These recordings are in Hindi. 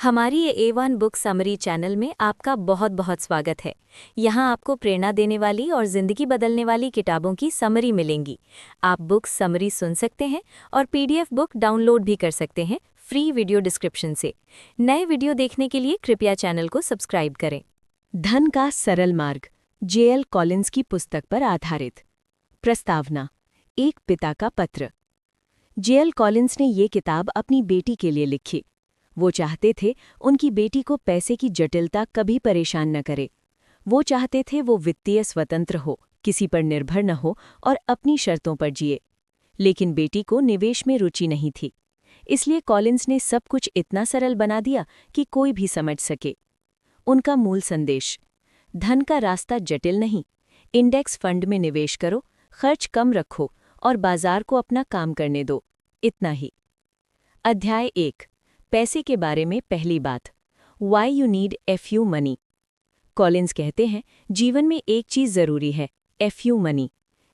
हमारी ये A1 बुक समरी चैनल में आपका बहुत बहुत स्वागत है। यहाँ आपको प्रेरणा देने वाली और ज़िंदगी बदलने वाली किताबों की समरी मिलेंगी। आप बुक समरी सुन सकते हैं और PDF बुक डाउनलोड भी कर सकते हैं फ्री वीडियो डिस्क्रिप्शन से। नए वीडियो देखने के लिए कृपया चैनल को सब्सक्राइब करें। धन का सरल मार्ग, J.L. कॉलिंस की पुस्तक पर आधारित। प्रस्तावना: एक पिता का पत्र। J.L. कॉलिंस ने ये किताब अपनी बेटी के लिए लिखी। वो चाहते थे उनकी बेटी को पैसे की जटिलता कभी परेशान न करे। वो चाहते थे वो वित्तीय स्वतंत्र हो, किसी पर निर्भर न हो और अपनी शर्तों पर जिए। लेकिन बेटी को निवेश में रुचि नहीं थी। इसलिए कॉलिंस ने सब कुछ इतना सरल बना दिया कि कोई भी समझ सके। उनका मूल संदेश: धन का रास्ता जटिल नहीं, इंडेक्स फंड में निवेश करो, खर्च कम रखो और बाजार को अपना काम करने दो, इतना ही। अध्याय 1: पैसे के बारे में पहली बात। Why you need FU money. Collins कहते हैं जीवन में एक चीज़ ज़रूरी है, FU मनी।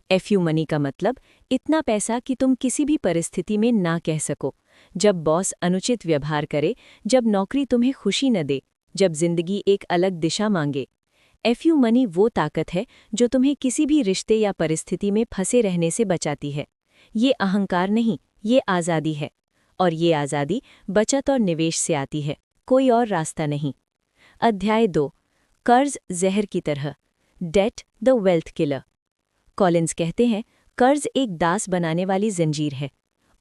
FU मनी का मतलब इतना पैसा कि तुम किसी भी परिस्थिति में ना कह सको। जब बॉस अनुचित व्यवहार करे, जब नौकरी तुम्हें खुशी न दे, जब जिंदगी एक अलग दिशा मांगे। FU मनी वो ताकत है जो तुम्हें किसी भी रिश्ते या परिस्थिति में फंसे रहने से बचाती है। ये अहंकार नहीं, ये आज़ादी है। और ये आज़ादी बचत और निवेश से आती है, कोई और रास्ता नहीं। अध्याय 2: कर्ज जहर की तरह, debt the wealth killer. Collins कहते हैं कर्ज एक दास बनाने वाली जंजीर है।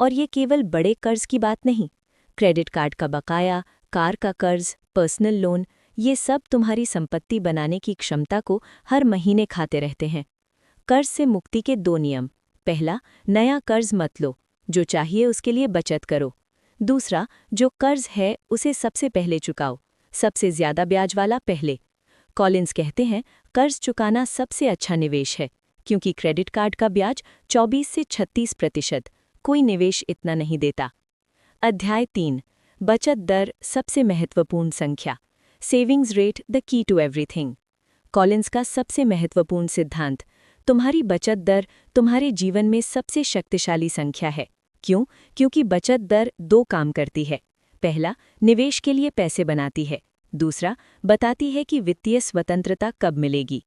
और ये केवल बड़े कर्ज की बात नहीं। क्रेडिट कार्ड का बकाया, कार का कर्ज, पर्सनल लोन, ये सब तुम्हारी संपत्ति बनाने की क्षमता को हर महीने खाते रहते हैं। कर्ज से मुक्ति के 2 नियम: पहला, नया कर्ज मत लो, जो चाहिए उसके लिए बचत करो। दूसरा, जो कर्ज है उसे सबसे पहले चुकाओ, सबसे ज्यादा ब्याज वाला पहले। कॉलिंस कहते हैं कर्ज चुकाना सबसे अच्छा निवेश है, क्योंकि क्रेडिट कार्ड का ब्याज 24 से 36%, कोई निवेश इतना नहीं देता। अध्याय 3: बचत दर सबसे महत्वपूर्ण संख्या, savings rate the key to everything. Collins का सबसे महत्वपूर्ण सिद्धांत: तुम्हारी बचत दर तुम्हारे जीवन में सबसे शक्तिशाली संख्या है। क्यों? क्योंकि बचत दर 2 काम करती है। पहला, निवेश के लिए पैसे बनाती है। दूसरा, बताती है कि वित्तीय स्वतंत्रता कब मिलेगी।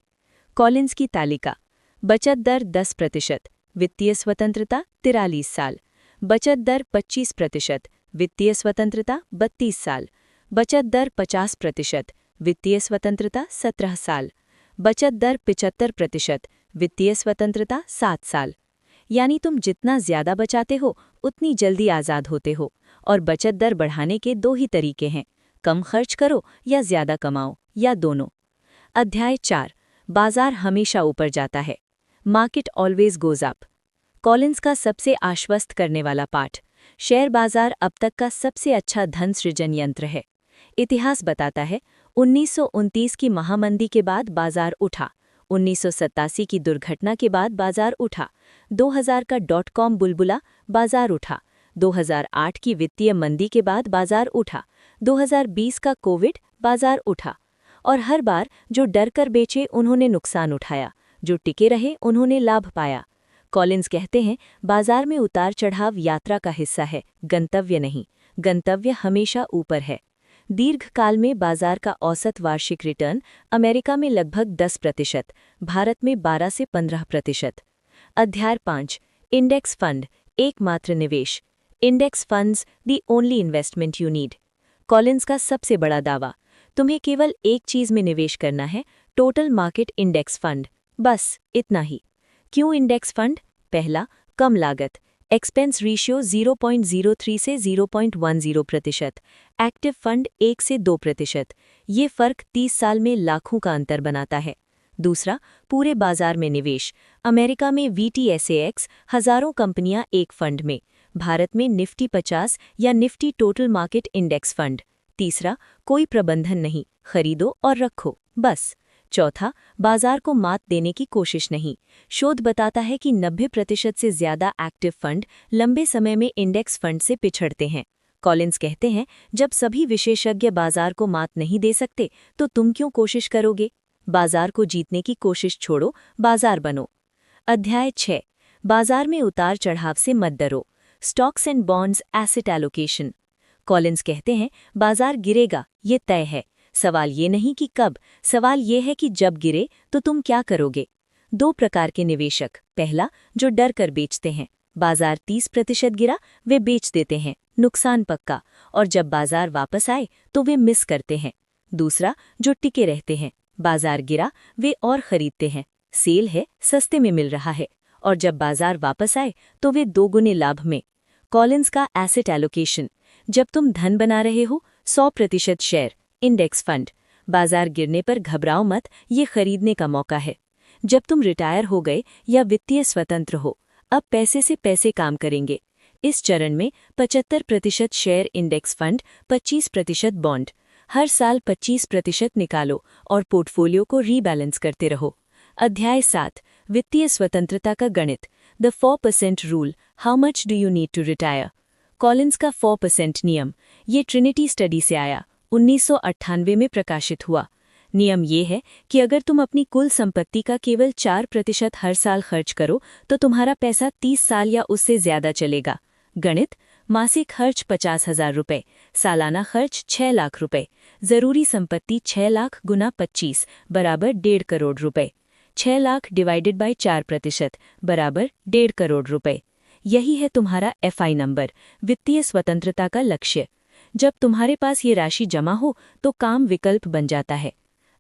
कॉलिंस की तालिका: बचत दर 10%, वित्तीय स्वतंत्रता 43 साल। बचत दर 25%, वित्तीय स्वतंत्रता 32 साल। बचत दर 50%, वित्तीय स्वतंत्रता 17 साल। बचत दर 75%, वित्तीय स्वतंत्रता 7 साल। यानी तुम जितना ज्यादा बचाते हो उतनी जल्दी आज़ाद होते हो। और बचत दर बढ़ाने के 2 ही तरीके हैं: कम खर्च करो या ज्यादा कमाओ, या दोनों। अध्याय 4: बाजार हमेशा ऊपर जाता है, market always goes up. Collins का सबसे आश्वस्त करने वाला पाठ: शेयर बाजार अब तक का सबसे अच्छा धन सृजन यंत्र है। इतिहास बताता है 1929 की महामंदी के बाद बाजार उठा, 1987 की दुर्घटना के बाद बाजार उठा, 2000 का .com बुलबुला, बाजार उठा, 2008 की वित्तीय मंदी के बाद बाजार उठा, 2020 का कोविड, बाजार उठा। और हर बार जो डर कर बेचे उन्होंने नुकसान उठाया, जो टिके रहे उन्होंने लाभ पाया। कॉलिंस कहते हैं बाजार में उतार चढ़ाव यात्रा का हिस्सा है, गंतव्य नहीं। गंतव्य हमेशा ऊपर है। दीर्घकाल में बाजार का औसत वार्षिक रिटर्न अमेरिका में लगभग 10%, भारत में 12 से 15%। अध्याय 5: इंडेक्स फंड, एकमात्र निवेश। Index funds the only investment you need. Collins का सबसे बड़ा दावा: तुम्हें केवल एक चीज़ में निवेश करना है, टोटल मार्केट इंडेक्स फंड, बस इतना ही। क्यों इंडेक्स फंड? पहला, कम लागत, एक्सपेंस रेशियो 0.03 से 0.10%, एक्टिव फंड 1 से 2%। ये फर्क 30 साल में लाखों का अंतर बनाता है। दूसरा, पूरे बाजार में निवेश, अमेरिका में VTSAX, हजारों कंपनियां एक फंड में। भारत में निफ्टी 50 या Nifty total market index fund. तीसरा, कोई प्रबंधन नहीं, खरीदो और रखो, बस। चौथा, बाजार को मात देने की कोशिश नहीं। शोध बताता है कि 90% से ज्यादा एक्टिव फंड लंबे समय में इंडेक्स फंड से पिछड़ते हैं। कॉलिंस कहते हैं जब सभी विशेषज्ञ बाजार को मात नहीं दे सकते तो तुम क्यों कोशिश करोगे? बाजार को जीतने की कोशिश छोड़ो, बाजार बनो। अध्याय 6: बाजार में उतार चढ़ाव से मत डरो, stocks and bonds asset allocation. Collins कहते हैं बाजार गिरेगा, ये तय है। सवाल ये नहीं कि कब, सवाल ये है कि जब गिरे तो तुम क्या करोगे। 2 प्रकार के निवेशक। पहला, जो डर कर बेचते हैं। बाजार 30% गिरा, वे बेच देते हैं, नुकसान पक्का, और जब बाजार वापस आए तो वे मिस करते हैं। दूसरा, जो टिके रहते हैं। बाजार गिरा, वे और खरीदते हैं, सेल है, सस्ते में मिल रहा है, और जब बाजार वापस आए तो वे 2 गुने लाभ में। कॉलिंस का एसेट एलोकेशन। जब तुम धन बना रहे हो, 100% शेयर, इंडेक्स फंड। बाजार गिरने पर घबराओ मत, ये खरीदने का मौका है। जब तुम रिटायर हो गए या वित्तीय स्वतंत्र हो, अब पैसे से पैसे काम करेंगे। इस चरण में 75% शेयर इंडेक्स फंड, 25% बॉन्ड। हर साल 25% निकालो और पोर्टफोलियो को रीबैलेंस करते रहो। अध्याय 7, वित्तीय स्वतंत्रता का गणित। The 4% rule, how much do you need to retire. Collins का 4% नियम, ये ट्रिनिटी स्टडी से आया, 1998 में प्रकाशित हुआ। नियम ये है कि अगर तुम अपनी कुल संपत्ति का केवल 4% हर साल खर्च करो तो तुम्हारा पैसा 30 साल या उससे ज्यादा चलेगा। गणित, मासिक खर्च 50,000 रुपये, सालाना खर्च 6 लाख रुपये, जरूरी संपत्ति 6 लाख गुना 25 बराबर 1.5 करोड़ रुपये। 6 लाख डिवाइडेड बाय 4% बराबर 1.5 करोड़ रुपये। यही है तुम्हारा FI नंबर, वित्तीय स्वतंत्रता का लक्ष्य। जब तुम्हारे पास ये राशि जमा हो तो काम विकल्प बन जाता है।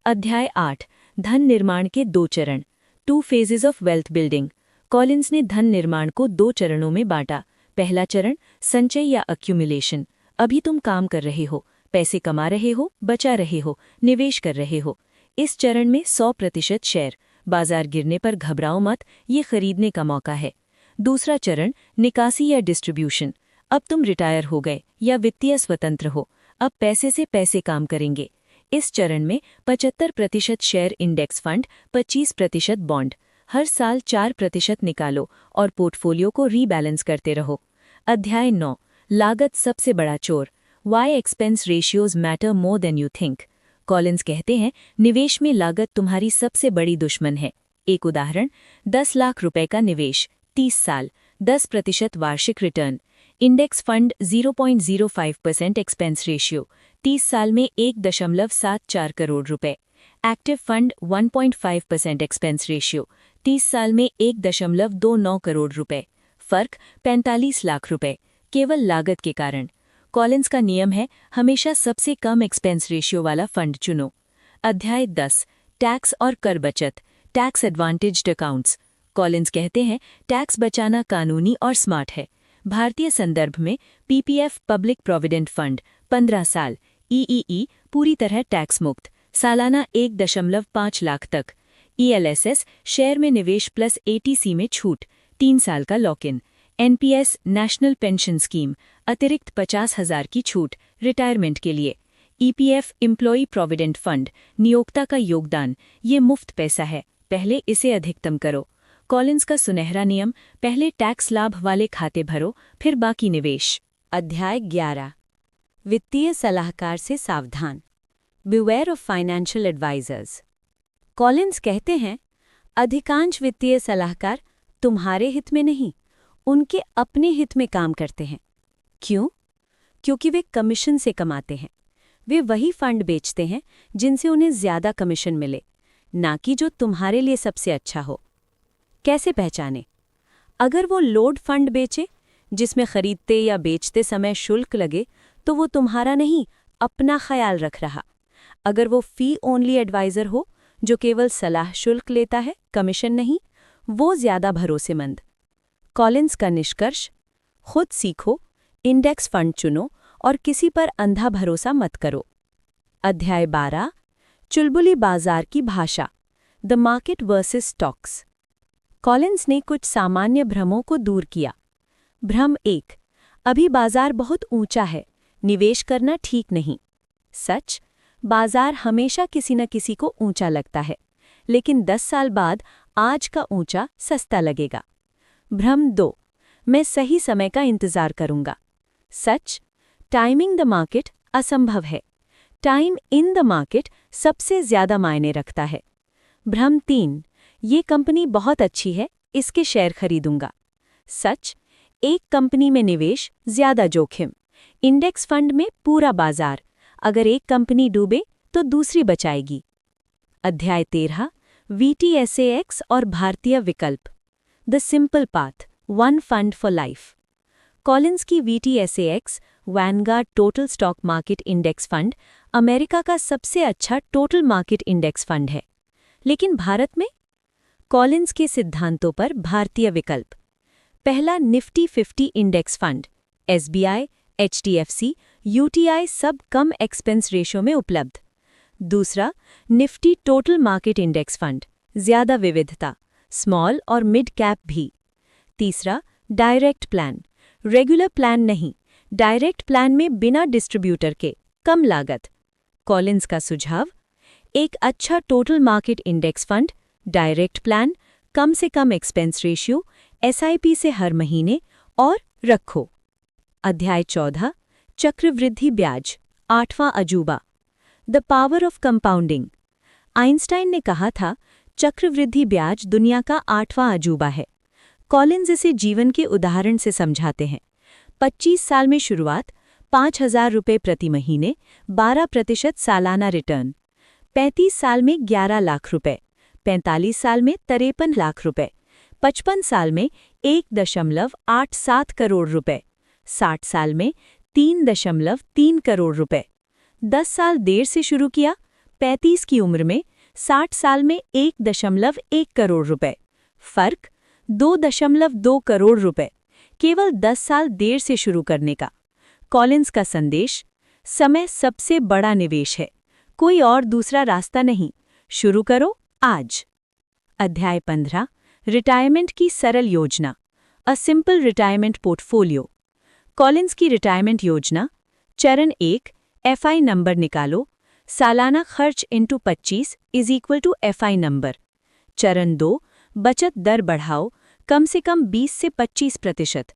अध्याय 8, धन निर्माण के 2 चरण। 2 phases of wealth building. Collins ने धन निर्माण को 2 चरणों में बांटा। पहला चरण, संचय या अक्यूमुलेशन। अभी तुम काम कर रहे हो, पैसे कमा रहे हो, बचा रहे हो, निवेश कर रहे हो। इस चरण में 100% शेयर। बाजार गिरने पर घबराओ मत, ये खरीदने का मौका है। दूसरा चरण, निकासी या डिस्ट्रीब्यूशन। अब तुम रिटायर हो गए या वित्तीय स्वतंत्र हो, अब पैसे से पैसे काम करेंगे। इस चरण में 75% शेयर इंडेक्स फंड, 25% बॉन्ड। हर साल 4% निकालो और पोर्टफोलियो को रीबैलेंस करते रहो। अध्याय 9, लागत सबसे बड़ा चोर। Why expense ratios matter more than you think. Collins कहते हैं निवेश में लागत तुम्हारी सबसे बड़ी दुश्मन है। एक उदाहरण, 10 लाख रुपए का निवेश, 30 साल, 10% वार्षिक return. Index fund 0.05% expense ratio, 30 साल में 1.74 करोड़ रुपए। एक्टिव फंड 1.5% एक्सपेंस रेशियो, 30 साल में 1.29 करोड़ रुपए। फर्क 45 लाख रुपए, केवल लागत के कारण। कॉलिंस का नियम है हमेशा सबसे कम एक्सपेंस रेशियो वाला फंड चुनो। अध्याय 10, टैक्स और कर बचत, टैक्स एडवांटेज्ड अकाउंट्स। कॉलिंस कहते हैं टैक्स बचाना कानूनी और स्मार्ट है। भारतीय संदर्भ में PPF पब्लिक प्रोविडेंट फंड 15 साल, EEE पूरी तरह टैक्स मुक्त, सालाना 1.5 लाख तक। ELSS शेयर में निवेश प्लस ATC में छूट, 3 साल का lock in. NPS national pension scheme, अतिरिक्त 50,000 की छूट, रिटायरमेंट के लिए। EPF एम्प्लॉई प्रोविडेंट फंड, नियोक्ता का योगदान, ये मुफ्त पैसा है, पहले इसे अधिकतम करो। कॉलिंस का सुनहरा नियम, पहले टैक्स लाभ वाले खाते भरो, फिर बाकी निवेश। अध्याय 11, वित्तीय सलाहकार से सावधान। Beware of financial advisors. Collins कहते हैं अधिकांश वित्तीय सलाहकार तुम्हारे हित में नहीं, उनके अपने हित में काम करते हैं। क्यों? क्योंकि वे कमीशन से कमाते हैं। वे वही फंड बेचते हैं जिनसे उन्हें ज्यादा कमीशन मिले, ना कि जो तुम्हारे लिए सबसे अच्छा हो। कैसे पहचाने? अगर वो लोड फंड बेचे जिसमें खरीदते या बेचते समय शुल्क लगे तो वो तुम्हारा नहीं, अपना ख्याल रख रहा। अगर वो फी ओनली एडवाइजर हो जो केवल सलाह शुल्क लेता है, कमीशन नहीं, वो ज्यादा भरोसेमंद। कॉलिंस का निष्कर्ष, खुद सीखो, इंडेक्स फंड चुनो और किसी पर अंधा भरोसा मत करो। अध्याय 12, चुलबुली बाजार की भाषा, the market versus stocks. Collins ने कुछ सामान्य भ्रमों को दूर किया। भ्रम 1, अभी बाजार बहुत ऊंचा है, निवेश करना ठीक नहीं। सच, बाजार हमेशा किसी न किसी को ऊंचा लगता है, लेकिन 10 साल बाद आज का ऊंचा सस्ता लगेगा। भ्रम 2, मैं सही समय का इंतजार करूंगा। सच, टाइमिंग द मार्केट असंभव है, टाइम इन द मार्केट सबसे ज्यादा मायने रखता है। भ्रम 3, ये कंपनी बहुत अच्छी है, इसके शेयर खरीदूंगा। सच, एक कंपनी में निवेश ज्यादा जोखिम, इंडेक्स फंड में पूरा बाजार, अगर एक कंपनी डूबे तो दूसरी बचाएगी। अध्याय 13 VTSAX और भारतीय विकल्प, the simple path, one fund for life. Collins की VTSAX Vanguard total stock market index fund America का सबसे अच्छा टोटल मार्केट इंडेक्स फंड है। लेकिन भारत में? कॉलिंस के सिद्धांतों पर भारतीय विकल्प, पहला Nifty 50 index fund, SBI, HDFC, UTI सब कम एक्सपेंस रेशो में उपलब्ध। दूसरा Nifty total market index fund, ज्यादा विविधता, स्मॉल और मिड कैप भी। तीसरा डायरेक्ट प्लान, रेगुलर प्लान नहीं, डायरेक्ट प्लान में बिना डिस्ट्रीब्यूटर के, कम लागत। कॉलिंस का सुझाव, एक अच्छा total market index fund, direct plan, कम से कम एक्सपेंस रेशियो, SIP से हर महीने और रखो। अध्याय 14 चक्रवृद्धि ब्याज, 8वां अजूबा, the power of compounding. Einstein ने कहा था, चक्रवृद्धि ब्याज दुनिया का 8वां अजूबा है। कॉलिंस इसे जीवन के उदाहरण से समझाते हैं। 25 साल में शुरुआत, 5,000 रुपये प्रति महीने, 12% सालाना रिटर्न। 35 साल में 11 लाख रुपए, 45 साल में 53 लाख रुपए, 55 साल में 1.87 करोड़ रुपए, 60 साल में 3.3 करोड़ रुपए। 10 साल देर से शुरू किया, 35 की उम्र में 60 साल में 1.1 करोड़ रुपए, फर्क 2.2 करोड़ रुपए, केवल 10 साल देर से शुरू करने का। कॉलिंस का संदेश, समय सबसे बड़ा निवेश है, कोई और दूसरा रास्ता नहीं, शुरू करो आज। अध्याय 15 रिटायरमेंट की सरल योजना, a simple retirement portfolio. Collins की रिटायरमेंट योजना, चरण 1 FI नंबर निकालो, सालाना खर्च इंटू 25 = FI नंबर। चरण 2 बचत दर बढ़ाओ, कम से कम 20 से 25%।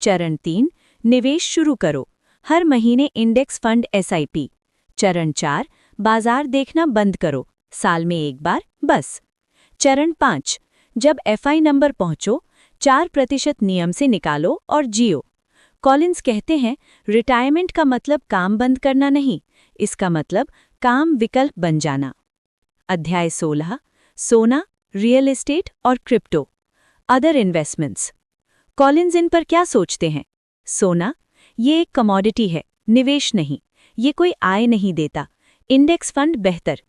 चरण 3 निवेश शुरू करो, हर महीने इंडेक्स फंड SIP। चरण 4 बाजार देखना बंद करो, साल में एक बार बस। चरण 5 जब FI नंबर पहुंचो, 4% नियम से निकालो और जियो। कॉलिंस कहते हैं, रिटायरमेंट का मतलब काम बंद करना नहीं, इसका मतलब काम विकल्प बन जाना। अध्याय 16 सोना, रियल एस्टेट और क्रिप्टो, अदर इन्वेस्टमेंट्स। कॉलिंस इन पर क्या सोचते हैं? सोना, ये एक कमोडिटी है, निवेश नहीं, ये कोई आय नहीं देता, इंडेक्स फंड बेहतर।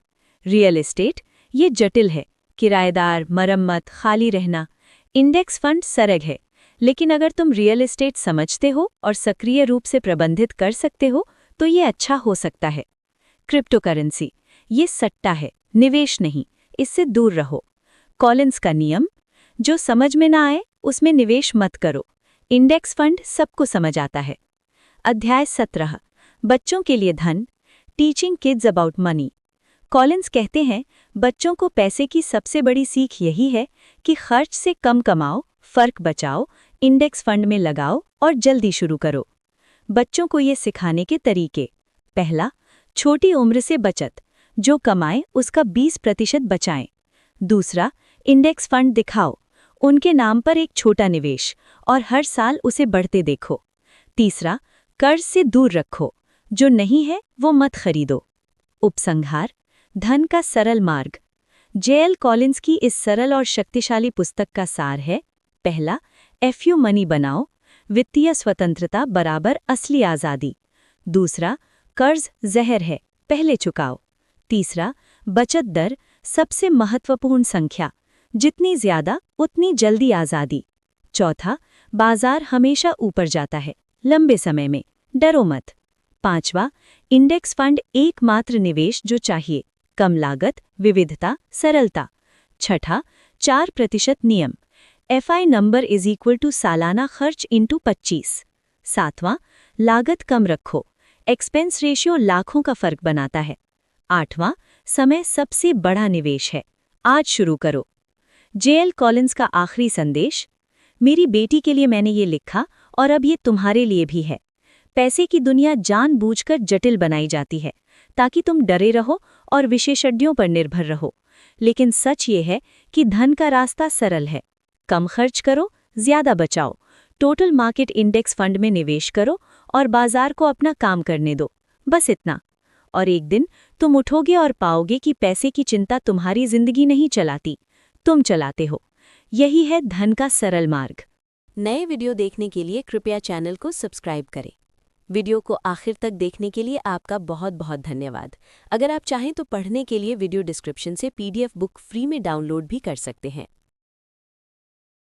रियल एस्टेट, ये जटिल है, किराएदार, मरम्मत, खाली रहना। इंडेक्स फंड सरल है, लेकिन अगर तुम रियल एस्टेट समझते हो और सक्रिय रूप से प्रबंधित कर सकते हो तो ये अच्छा हो सकता है। क्रिप्टो करेंसी, ये सट्टा है, निवेश नहीं, इससे दूर रहो। कॉलिंस का नियम, जो समझ में ना आए उसमें निवेश मत करो, इंडेक्स फंड सबको समझ आता है। अध्याय 17 बच्चों के लिए धन, teaching kids about money. Collins कहते हैं, बच्चों को पैसे की सबसे बड़ी सीख यही है कि खर्च से कम कमाओ, फर्क बचाओ, इंडेक्स फंड में लगाओ और जल्दी शुरू करो। बच्चों को ये सिखाने के तरीके, पहला, छोटी उम्र से बचत, जो कमाएं उसका 20% बचाएं। दूसरा, इंडेक्स फंड दिखाओ, उनके नाम पर एक छोटा निवेश और हर साल उसे बढ़ते देखो। तीसरा, कर्ज से दूर रखो, जो नहीं है वो मत खरीदो। उपसंहार, धन का सरल मार्ग। JL कॉलिंस की इस सरल और शक्तिशाली पुस्तक का सार है, पहला, FU मनी बनाओ, वित्तीय स्वतंत्रता बराबर असली आज़ादी। दूसरा, कर्ज जहर है, पहले चुकाओ। तीसरा, बचत दर सबसे महत्वपूर्ण संख्या, जितनी ज्यादा उतनी जल्दी आज़ादी। चौथा, बाजार हमेशा ऊपर जाता है, लंबे समय में, डरो मत। पांचवा, इंडेक्स फंड एकमात्र निवेश जो चाहिए, कम लागत, विविधता, सरलता। छठा, 4% नियम, FI नंबर = सालाना खर्च इंटू 25। सातवां, लागत कम रखो, एक्सपेंस रेशियो लाखों का फर्क बनाता है। आठवां, समय सबसे बड़ा निवेश है, आज शुरू करो। JL कॉलिंस का आखिरी संदेश, मेरी बेटी के लिए मैंने ये लिखा और अब ये तुम्हारे लिए भी है। पैसे की दुनिया जानबूझकर जटिल बनाई जाती है ताकि तुम डरे रहो और विशेषज्ञों पर निर्भर रहो, लेकिन सच ये है कि धन का रास्ता सरल है। कम खर्च करो, ज्यादा बचाओ, टोटल मार्केट इंडेक्स फंड में निवेश करो और बाजार को अपना काम करने दो, बस इतना। और एक दिन तुम उठोगे और पाओगे कि पैसे की चिंता तुम्हारी जिंदगी नहीं चलाती, तुम चलाते हो। यही है धन का सरल मार्ग। नए वीडियो देखने के लिए कृपया चैनल को सब्सक्राइब करें। वीडियो को आखिर तक देखने के लिए आपका बहुत बहुत धन्यवाद। अगर आप चाहें तो पढ़ने के लिए वीडियो डिस्क्रिप्शन से PDF बुक फ्री में डाउनलोड भी कर सकते हैं।